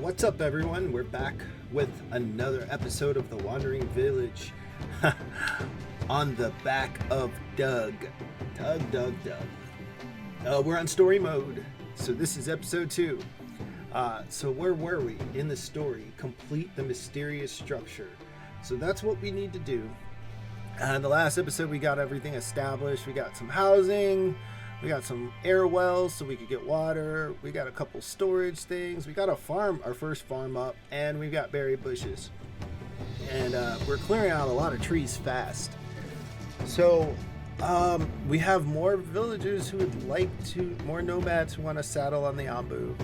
What's up, everyone? We're back with another episode of The Wandering Village on the back of Doug. We're on story mode, so this is episode 2. So where were we in the story? Complete the mysterious structure. So that's what we need to do. In the last episode, we got everything established. We got some housing. We got some air wells so we could get water. We got a couple storage things. We got a farm, our first farm up, and we've got berry bushes. And we're clearing out a lot of trees fast. So we have more villagers who would like to, more nomads who want to saddle on the Ambu.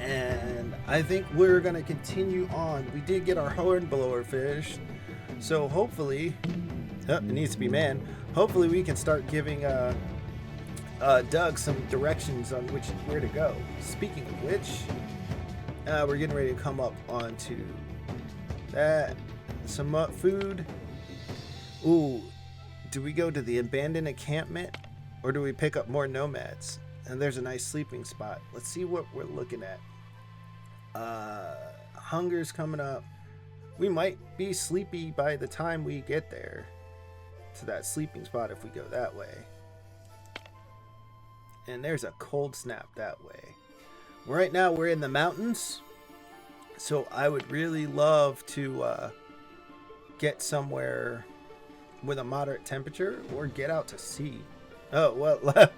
And I think we're going to continue on. We did get our hornblower fish. So hopefully, it needs to be manned. Hopefully we can start giving Doug some directions on where to go. Speaking of which, we're getting ready to come up onto that. Some food. Ooh, do we go to the abandoned encampment or do we pick up more nomads? And there's a nice sleeping spot. Let's see what we're looking at. Hunger's coming up. We might be sleepy by the time we get there to that sleeping spot if we go that way. And there's a cold snap that way. Right now we're in the mountains, so I would really love to get somewhere with a moderate temperature or get out to sea. Oh, well,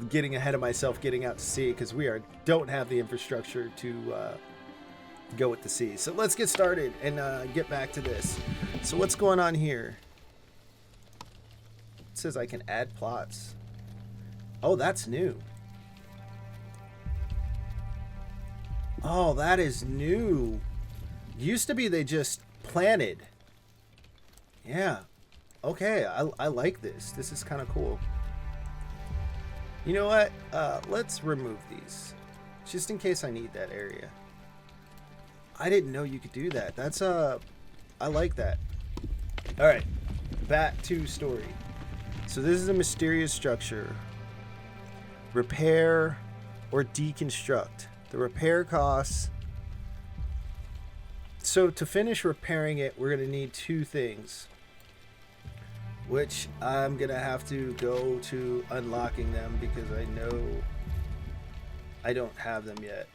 getting ahead of myself, getting out to sea, because we don't have the infrastructure to go with the sea. So let's get started and get back to this. So what's going on here? It says I can add plots. Oh, that's new. Oh, that is new. Used to be they just planted. Yeah. Okay, I like this. This is kind of cool. You know what? Let's remove these. Just in case I need that area. I didn't know you could do that. That's, I like that. Alright. Back to story. So this is a mysterious structure. Repair or deconstruct. The repair costs. So to finish repairing it, we're going to need 2 things. Which I'm going to have to go to unlocking them because I know I don't have them yet.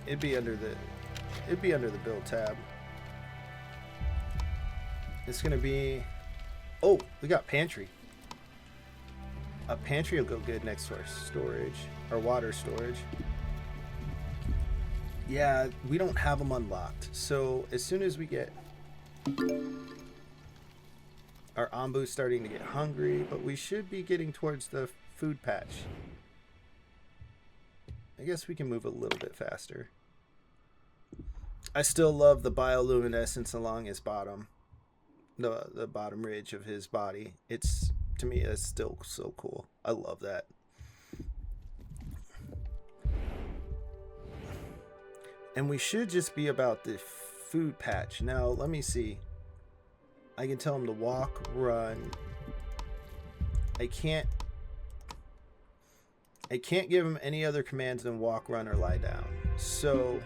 It'd be under the build tab. It's going to be, oh, we got pantry. A pantry will go good next to our storage, our water storage. Yeah, we don't have them unlocked. So as soon as we get our Ambu's starting to get hungry, but we should be getting towards the food patch. I guess we can move a little bit faster. I still love the bioluminescence along his bottom, the bottom ridge of his body. It's, to me, it's still so cool. I love that. And we should just be about the food patch. Now, let me see. I can tell him to walk, run. I can't give him any other commands than walk, run, or lie down. So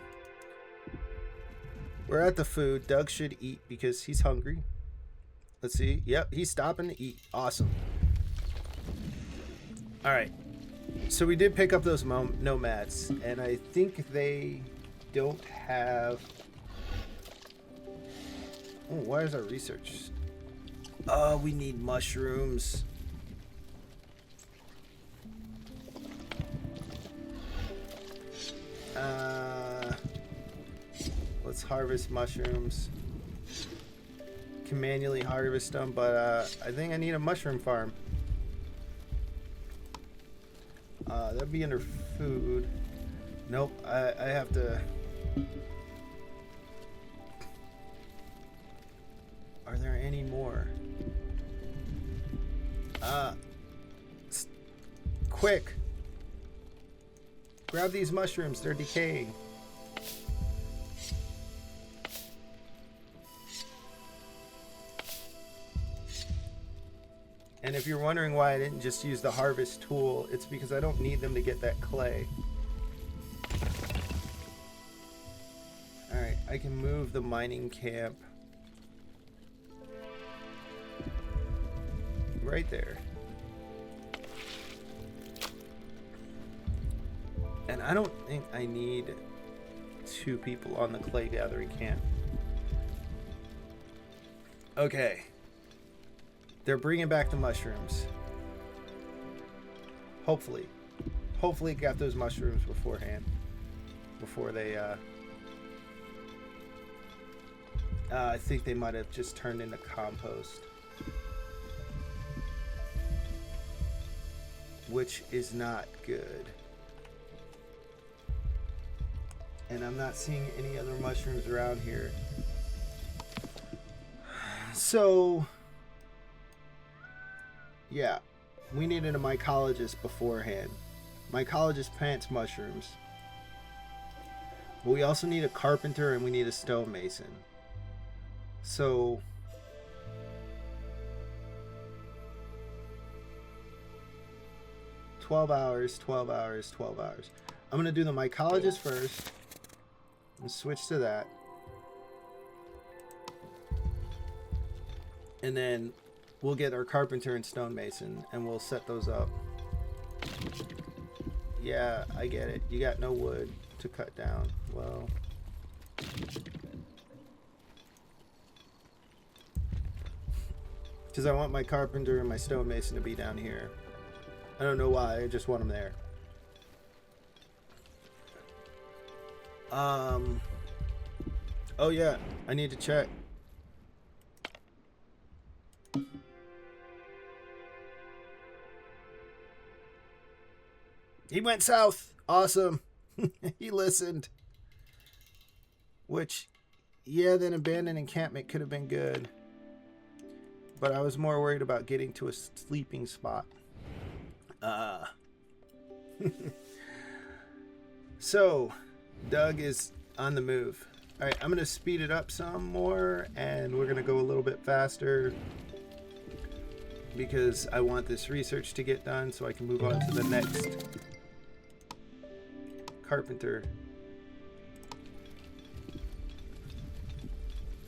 we're at the food. Doug should eat because he's hungry. Let's see. Yep, he's stopping to eat. Awesome. All right. So we did pick up those nomads, and I think they don't have... Oh, why is our research? Oh, we need mushrooms. Let's harvest mushrooms. Can manually harvest them, but I think I need a mushroom farm. That'd be under food. Nope, I have to... Are there any more? Quick! Grab these mushrooms, they're decaying. And if you're wondering why I didn't just use the harvest tool, it's because I don't need them to get that clay. I can move the mining camp right there. And I don't think I need 2 people on the clay gathering camp. Okay. They're bringing back the mushrooms. Hopefully. Hopefully got those mushrooms beforehand. Before they, I think they might have just turned into compost. Which is not good. And I'm not seeing any other mushrooms around here. So, yeah, we needed a mycologist beforehand. Mycologist plants mushrooms. But we also need a carpenter and we need a stonemason. So, $12 hours, 12 hours, 12 hours. I'm going to do the mycologist first. And switch to that. And then we'll get our carpenter and stonemason and we'll set those up. Yeah, I get it. You got no wood to cut down. Well, because I want my carpenter and my stonemason to be down here. I don't know why, I just want them there. Oh yeah, I need to check. He went south. Awesome. He listened. Which, yeah, then abandoned encampment could have been good. But I was more worried about getting to a sleeping spot. So, Doug is on the move. Alright, I'm going to speed it up some more, and we're going to go a little bit faster because I want this research to get done so I can move on to the next carpenter.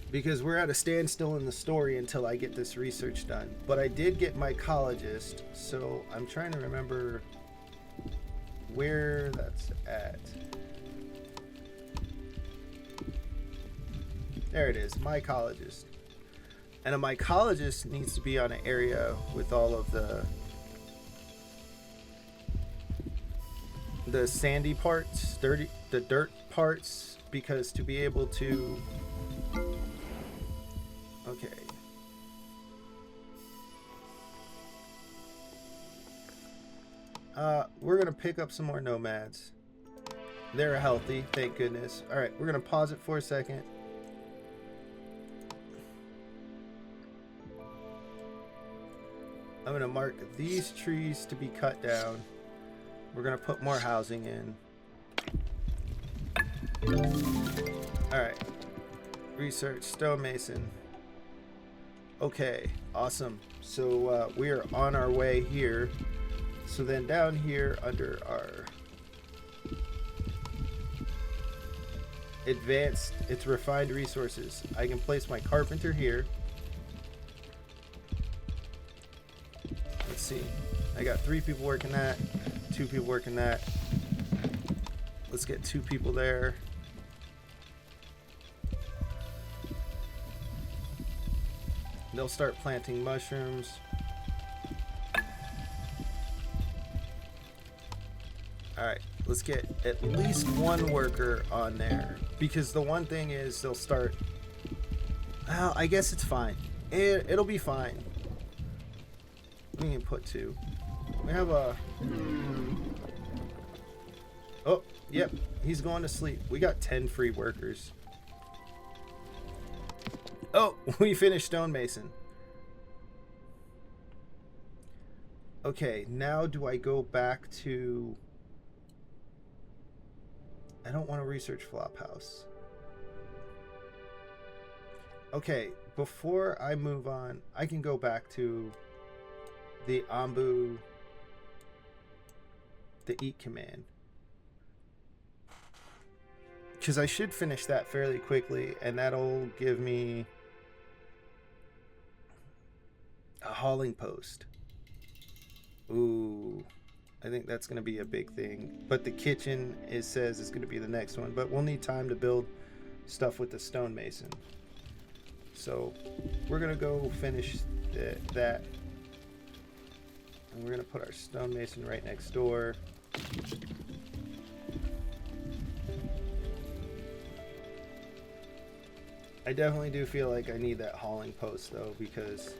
Because we're at a standstill in the story until I get this research done. But I did get mycologist, so I'm trying to remember where that's at. There it is, mycologist. And a mycologist needs to be on an area with all of the sandy parts, the dirt parts, because to be able to... Okay. We're gonna pick up some more nomads. They're healthy, thank goodness. Alright, we're gonna pause it for a second. I'm gonna mark these trees to be cut down. We're gonna put more housing in. Alright. Research, stonemason. Okay, awesome. So we are on our way here. So then down here under our advanced, it's refined resources. I can place my carpenter here. Let's see. I got 3 people working that, 2 people working that. Let's get 2 people there. They'll start planting mushrooms. Alright, let's get at least 1 worker on there. Because the one thing is they'll start... Well, I guess it's fine. It'll be fine. We can put 2. We have a... Oh, yep. He's going to sleep. We got 10 free workers. Oh, we finished stonemason. Okay, now do I go back to... I don't want to research Flophouse. Okay, before I move on, I can go back to the Ambu, the eat command. because I should finish that fairly quickly, and that'll give me a hauling post. Ooh, I think that's going to be a big thing. But the kitchen, it says, is going to be the next one. But we'll need time to build stuff with the stonemason. So we're going to go finish that. And we're going to put our stonemason right next door. I definitely do feel like I need that hauling post, though, because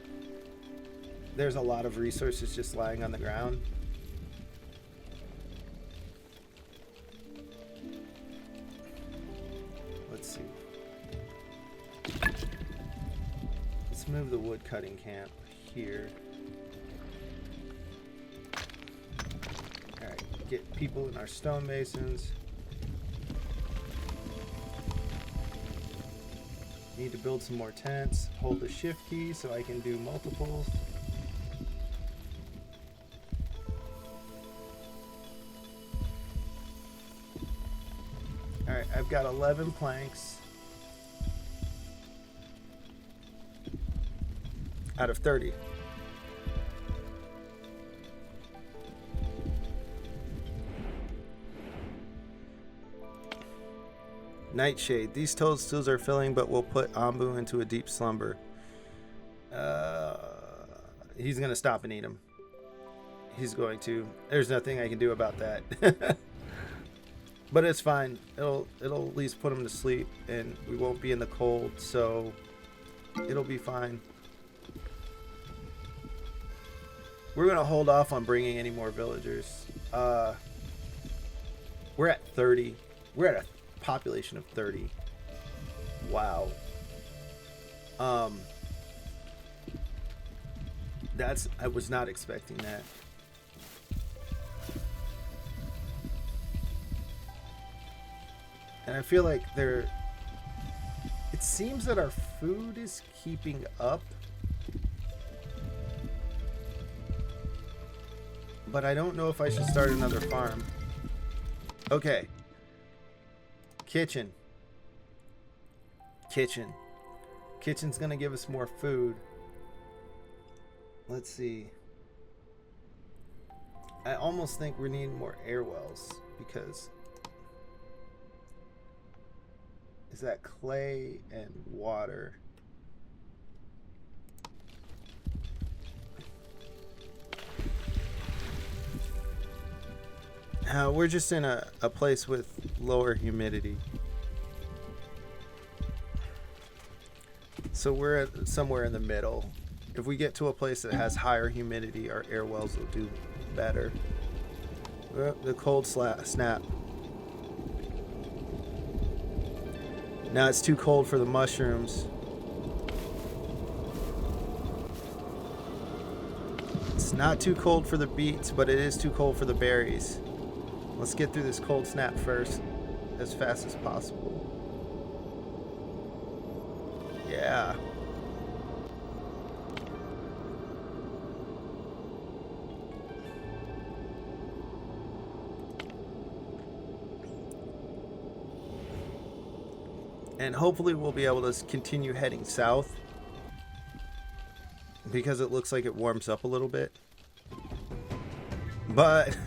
there's a lot of resources just lying on the ground. Let's see. Let's move the wood cutting camp here. Alright, get people in our stonemasons. Need to build some more tents. Hold the shift key so I can do multiples. Alright, I've got 11 planks out of 30. Nightshade. These toadstools are filling, but we'll put Ambu into a deep slumber. He's going to stop and eat them. He's going to. There's nothing I can do about that. But it's fine. It'll at least put him to sleep, and we won't be in the cold, so it'll be fine. We're going to hold off on bringing any more villagers. We're at 30. We're at a population of 30. Wow. I was not expecting that. And I feel like it seems that our food is keeping up, but I don't know if I should start another farm. Okay. Kitchen. Kitchen's gonna give us more food. Let's see. I almost think we need more air wells, because is that clay and water? We're just in a place with lower humidity. So we're somewhere in the middle. If we get to a place that has higher humidity, our air wells will do better. The cold snap. Now it's too cold for the mushrooms. It's not too cold for the beets, but it is too cold for the berries. Let's get through this cold snap first, as fast as possible. Yeah. And hopefully we'll be able to continue heading south, because it looks like it warms up a little bit. But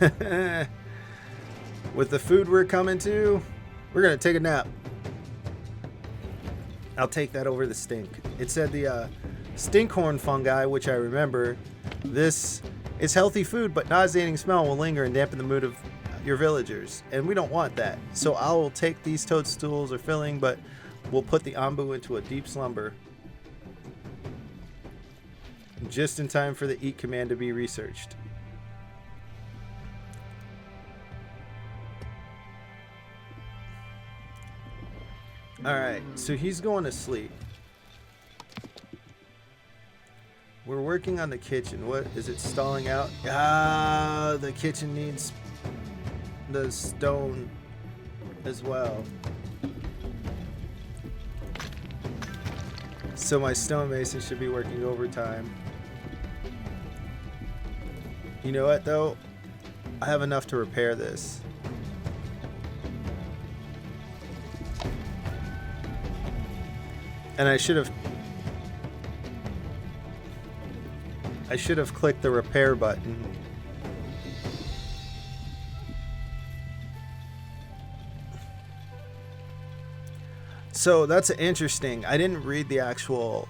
with the food we're coming to, we're going to take a nap. I'll take that over the stink. It said the stinkhorn fungi, which I remember. This is healthy food, but nauseating smell will linger and dampen the mood of your villagers. And we don't want that. So I will take these toadstools or filling, but we'll put the Ambu into a deep slumber. Just in time for the eat command to be researched. Alright, so he's going to sleep. We're working on the kitchen. What is it stalling out? Ah, the kitchen needs the stone as well. So my stonemason should be working overtime. You know what though? I have enough to repair this. And I should have clicked the repair button. So that's interesting. I didn't read the actual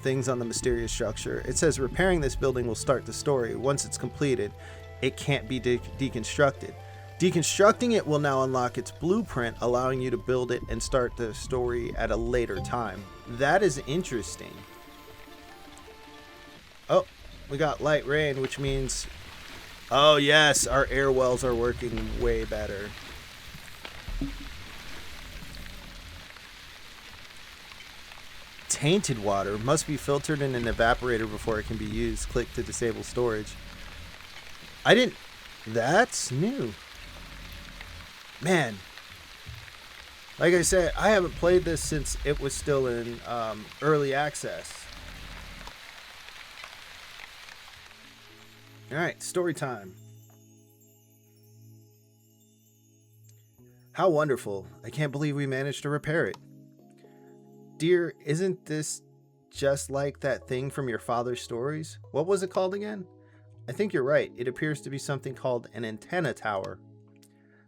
things on the mysterious structure. It says repairing this building will start the story. Once it's completed, it can't be deconstructed. Deconstructing it will now unlock its blueprint, allowing you to build it and start the story at a later time. That is interesting. Oh, we got light rain, which means... Oh yes, our air wells are working way better. Tainted water must be filtered in an evaporator before it can be used. Click to disable storage. I didn't... That's new. Man. Like I said, I haven't played this since it was still in early access. Alright, story time. How wonderful. I can't believe we managed to repair it. Dear, isn't this just like that thing from your father's stories? What was it called again? I think you're right. It appears to be something called an antenna tower.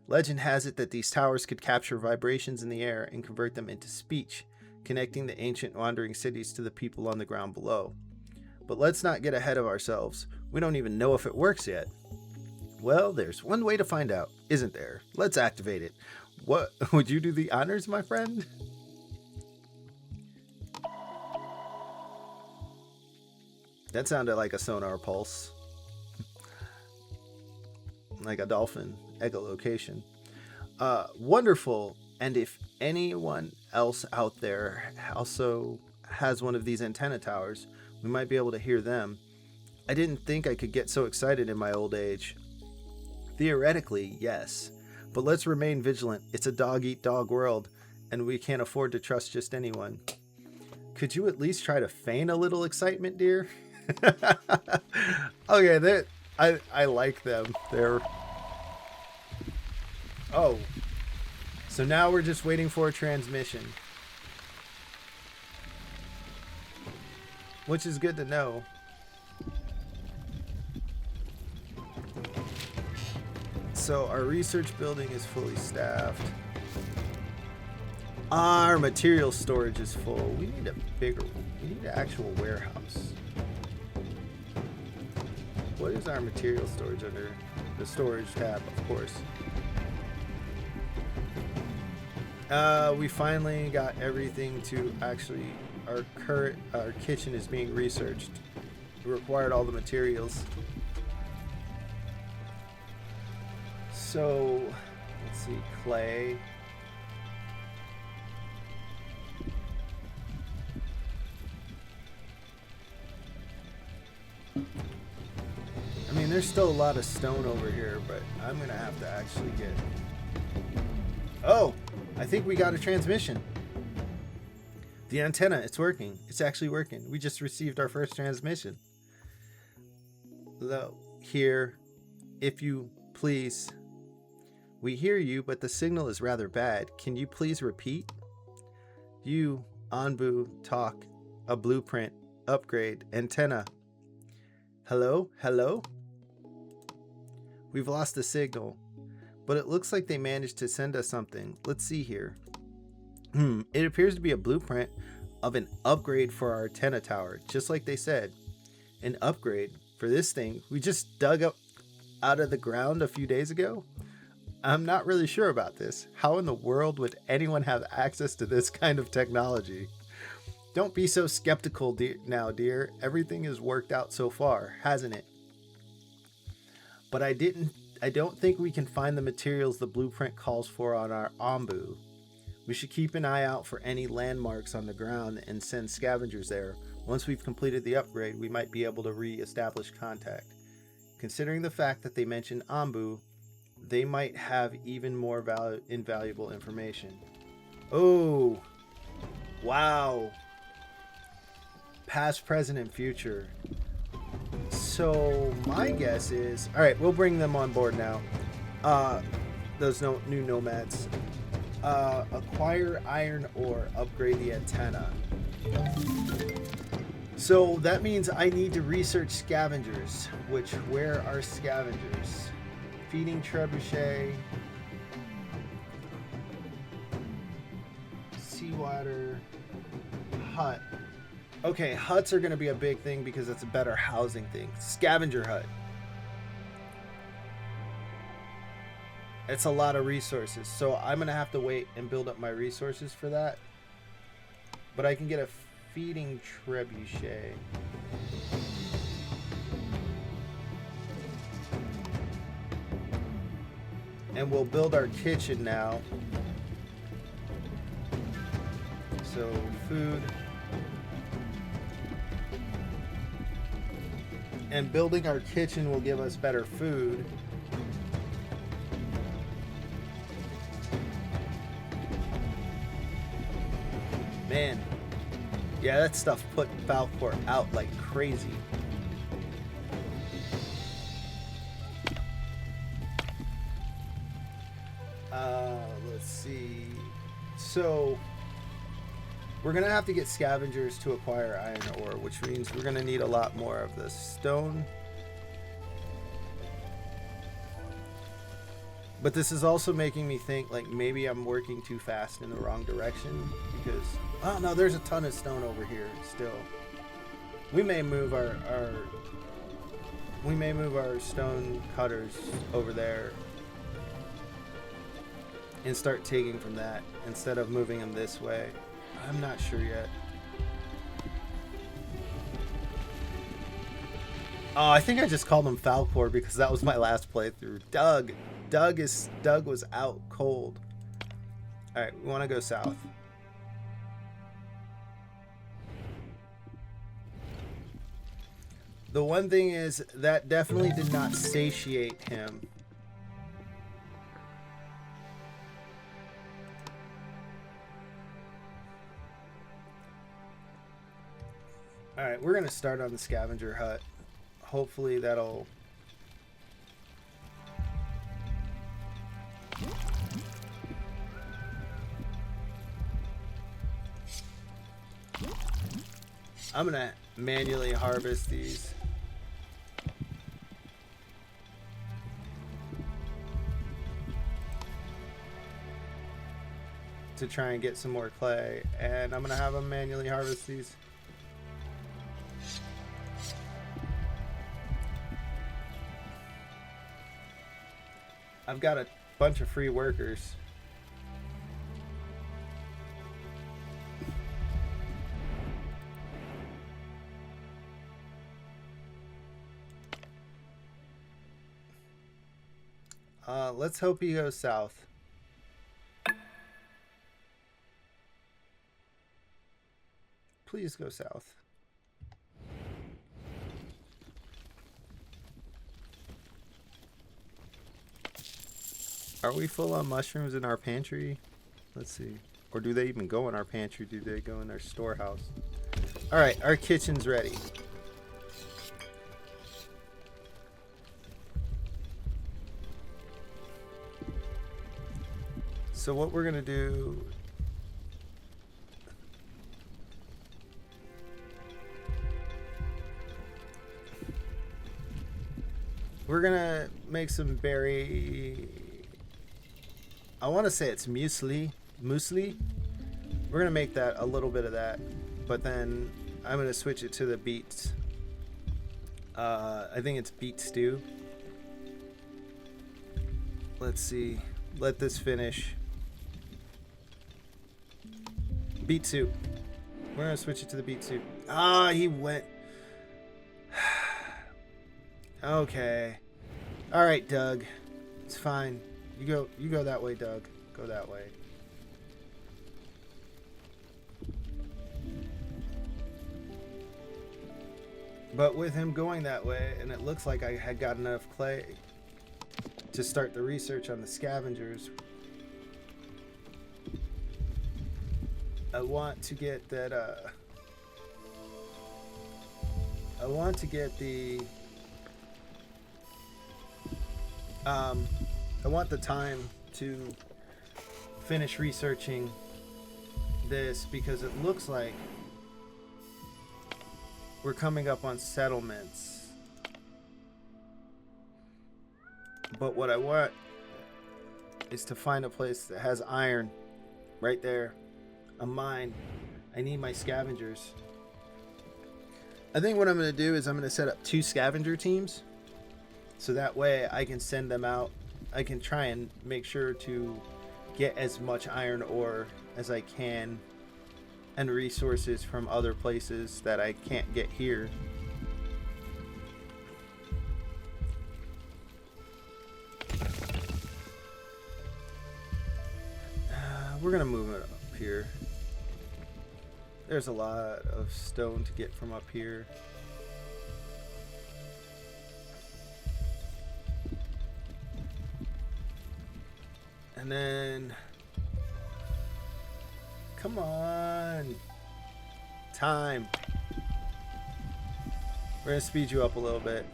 Legend has it that these towers could capture vibrations in the air and convert them into speech, connecting the ancient wandering cities to the people on the ground below. But let's not get ahead of ourselves. We don't even know if it works yet. Well, there's one way to find out, isn't there? Let's activate it. What? Would you do the honors, my friend? That sounded like a sonar pulse. Like a dolphin echolocation. Wonderful. And if anyone else out there also has one of these antenna towers, we might be able to hear them. I didn't think I could get so excited in my old age. Theoretically, yes. But let's remain vigilant. It's a dog-eat-dog world, and we can't afford to trust just anyone. Could you at least try to feign a little excitement, dear? Okay, I like them. They're... Oh. So now we're just waiting for a transmission. Which is good to know. So our research building is fully staffed. Our material storage is full. We need we need an actual warehouse. What is our material storage under? The storage tab, of course. We finally got everything to actually... Our kitchen is being researched. We required all the materials. So, let's see, clay. I mean, there's still a lot of stone over here, but I'm gonna have to actually get... Oh, I think we got a transmission. The antenna, it's working. It's actually working. We just received our first transmission. Here, if you please. We hear you, but the signal is rather bad. Can you please repeat? You, Anbu, talk, a blueprint, upgrade, antenna. Hello? Hello? We've lost the signal, but it looks like they managed to send us something. Let's see here. It appears to be a blueprint of an upgrade for our antenna tower, just like they said. An upgrade for this thing we just dug up out of the ground a few days ago? I'm not really sure about this. How in the world would anyone have access to this kind of technology? Don't be so skeptical dear. Everything has worked out so far, hasn't it? But I don't think we can find the materials the blueprint calls for on our Ombu. We should keep an eye out for any landmarks on the ground and send scavengers there. Once we've completed the upgrade, we might be able to re-establish contact. Considering the fact that they mentioned Ombu, they might have even more invaluable information. Oh, wow. Past, present, and future. So my guess is... Alright, we'll bring them on board now. Those new nomads. Acquire iron ore, upgrade the antenna. So that means I need to research scavengers. Which, where are scavengers? Feeding trebuchet. Seawater. Hut. Okay, huts are going to be a big thing because it's a better housing thing. Scavenger hut. It's a lot of resources. So I'm going to have to wait and build up my resources for that. But I can get a feeding trebuchet. And we'll build our kitchen now. So, food. And building our kitchen will give us better food. Man. Yeah, that stuff put Falcor out like crazy. Let's see. So, we're going to have to get scavengers to acquire iron ore, which means we're going to need a lot more of the stone. But this is also making me think like maybe I'm working too fast in the wrong direction because oh no, there's a ton of stone over here still. We may move our stone cutters over there and start taking from that instead of moving them this way. I'm not sure yet. Oh, I think I just called him Falcor because that was my last playthrough. Doug was out cold. All right, we want to go south. The one thing is that definitely did not satiate him. All right, we're going to start on the scavenger hut. Hopefully that'll... I'm going to manually harvest these. To try and get some more clay. And I'm going to have them manually harvest these. I've got a bunch of free workers. Let's hope he goes south. Please go south. Are we full on mushrooms in our pantry? Let's see. Or do they even go in our pantry? Do they go in our storehouse? All right, our kitchen's ready. So what we're gonna do... We're gonna make some berry... I want to say it's muesli. We're gonna make that a little bit of that, but then I'm gonna switch it to the beets. I think it's beet stew. Let's see. Let this finish. Beet soup. We're gonna switch it to the beet soup. Ah, he went. Okay. All right, Doug. It's fine. You go that way, Doug. Go that way. But with him going that way, and it looks like I had got enough clay to start the research on the scavengers, I want to get that, I want to get the, I want the time to finish researching this because it looks like we're coming up on settlements. But what I want is to find a place that has iron right there. A mine. I need my scavengers. I think what I'm going to do is I'm going to set up 2 scavenger teams. So that way I can send them out. I can try and make sure to get as much iron ore as I can and resources from other places that I can't get here. We're gonna move it up here. There's a lot of stone to get from up here. And then, come on, time. We're gonna speed you up a little bit.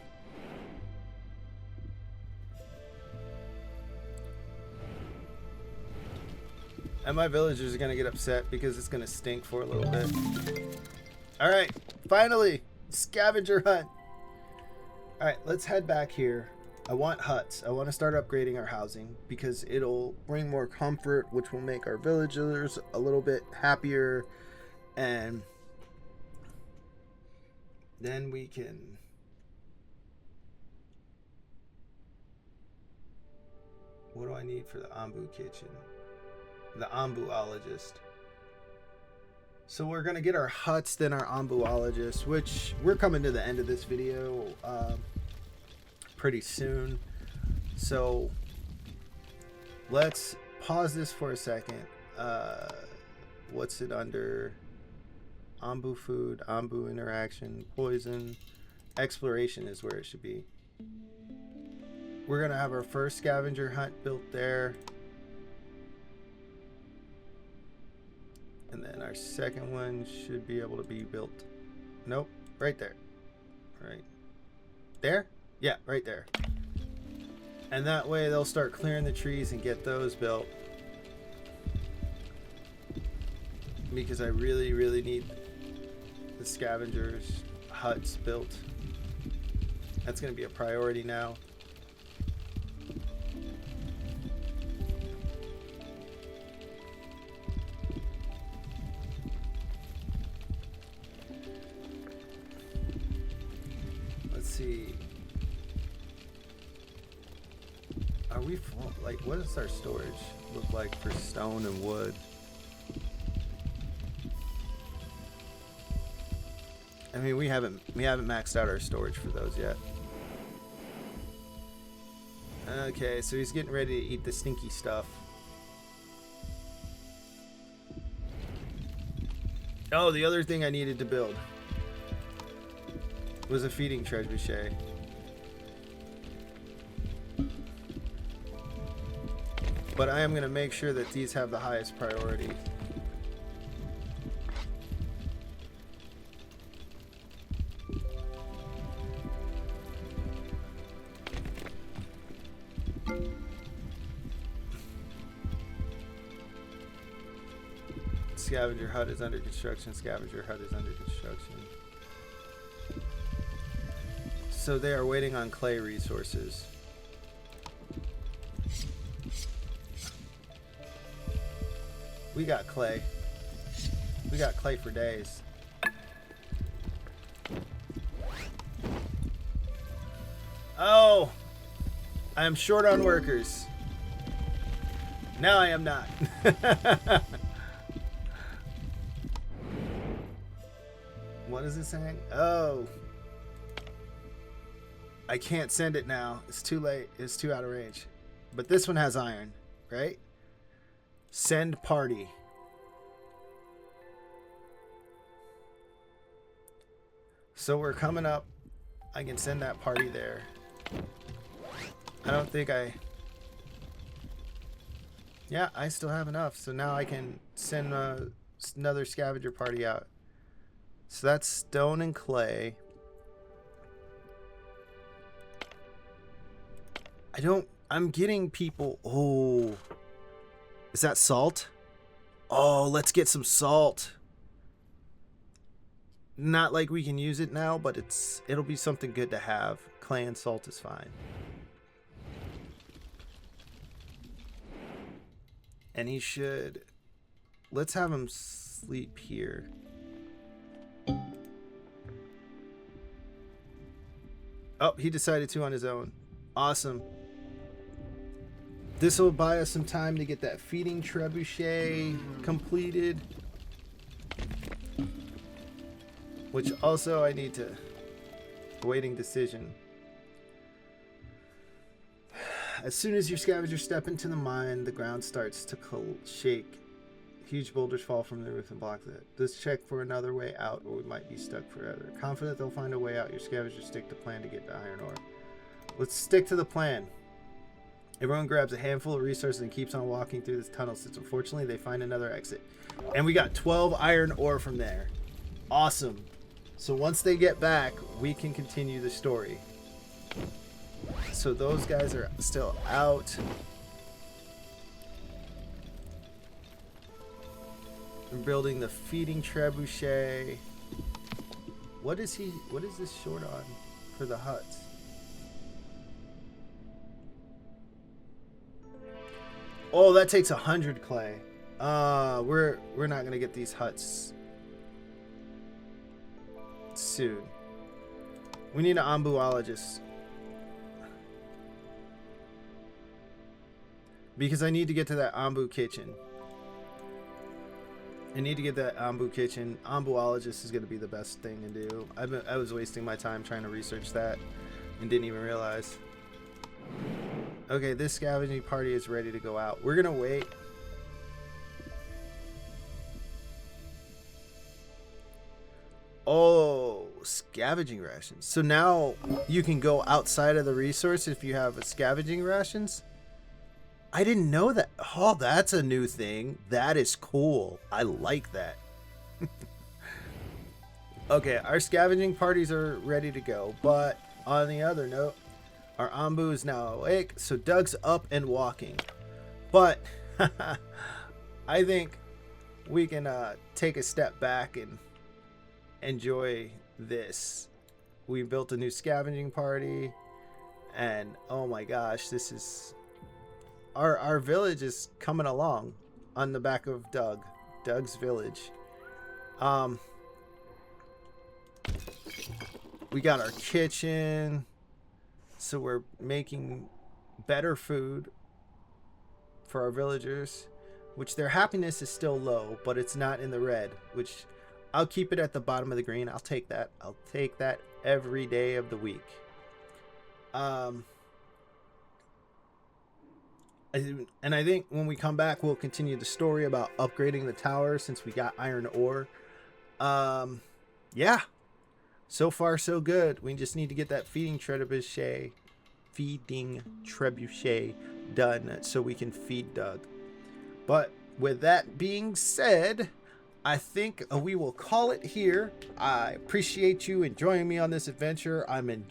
And my villagers are gonna get upset because it's gonna stink for a little bit. All right, finally, scavenger hunt. All right, let's head back here. I want huts. I want to start upgrading our housing because it'll bring more comfort, which will make our villagers a little bit happier, and then we can what do I need for the Ambu kitchen? The Ambuologist. So we're gonna get our huts, then our Ambuologist, which we're coming to the end of this video pretty soon. So let's pause this for a second. What's it under? Ambu food, Ambu interaction, poison, exploration is where it should be. We're gonna have our first scavenger hunt built there. And then our second one should be able to be built. Nope, right there. Right there? Yeah, right there. And that way they'll start clearing the trees and get those built. Because I really, really need the scavengers huts built. That's going to be a priority now. See, are we full? Like, what does our storage look like for stone and wood? I mean, we haven't maxed out our storage for those yet. Okay, so he's getting ready to eat the stinky stuff. Oh, the other thing I needed to build was a feeding trebuchet. But I am going to make sure that these have the highest priority. Scavenger hut is under construction. Scavenger hut is under construction. So they are waiting on clay resources. We got clay. We got clay for days. Oh! I am short on workers. Now I am not. What is it saying? Oh. I can't send it now. It's too late. It's too out of range. But this one has iron, right? Send party. So we're coming up. I can send that party there. I don't think I... Yeah, I still have enough. So now I can send another scavenger party out. So that's stone and clay. I'm getting people. Oh, is that salt? Oh, let's get some salt. Not like we can use it now, but it'll be something good to have. Clay and salt is fine. And he should... Let's have him sleep here. Oh, he decided to on his own. Awesome. This will buy us some time to get that feeding trebuchet completed. Which also I need to... Awaiting decision. As soon as your scavengers step into the mine, the ground starts to shake. Huge boulders fall from the roof and block it. Let's check for another way out, or we might be stuck forever. Confident they'll find a way out, your scavengers stick to plan to get the iron ore. Let's stick to the plan. Everyone grabs a handful of resources and keeps on walking through this tunnel, since unfortunately they find another exit. And we got 12 iron ore from there. Awesome. So once they get back, we can continue the story. So those guys are still out. I'm building the feeding trebuchet. What is this short on for the huts? Oh, that takes 100 clay. We're not gonna get these huts soon. We need an ambuologist. Because I need to get to that ambu kitchen. I need to get that ambu kitchen. Ambuologist is going to be the best thing to do. I was wasting my time trying to research that and didn't even realize. Okay, this scavenging party is ready to go out. We're going to wait. Oh, scavenging rations. So now you can go outside of the resource if you have scavenging rations. I didn't know that. Oh, that's a new thing. That is cool. I like that. Okay, our scavenging parties are ready to go. But on the other note, our Ambu is now awake. So Doug's up and walking. But I think we can take a step back and enjoy this. We built a new scavenging party. And oh my gosh, this is... Our village is coming along on the back of Doug's village. We got our kitchen, so we're making better food for our villagers, which their happiness is still low, but it's not in the red, which I'll keep it at the bottom of the green. I'll take that. I'll take that every day of the week. And I think when we come back, we'll continue the story about upgrading the tower since we got iron ore. Yeah. So far, so good. We just need to get that feeding trebuchet done so we can feed Doug. But with that being said, I think we will call it here. I appreciate you enjoying me on this adventure. I'm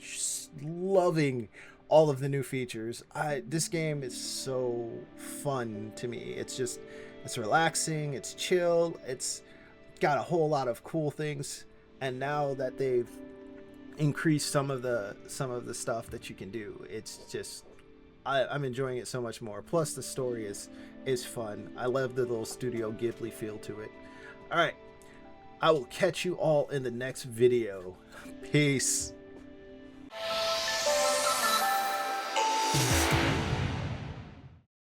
loving all of the new features. This game is so fun to me. It's relaxing, it's chill, it's got a whole lot of cool things, and now that they've increased some of the stuff that you can do, it's just I'm enjoying it so much more. Plus the story is fun. I love the little Studio Ghibli feel to it. All right, I will catch you all in the next video. Peace.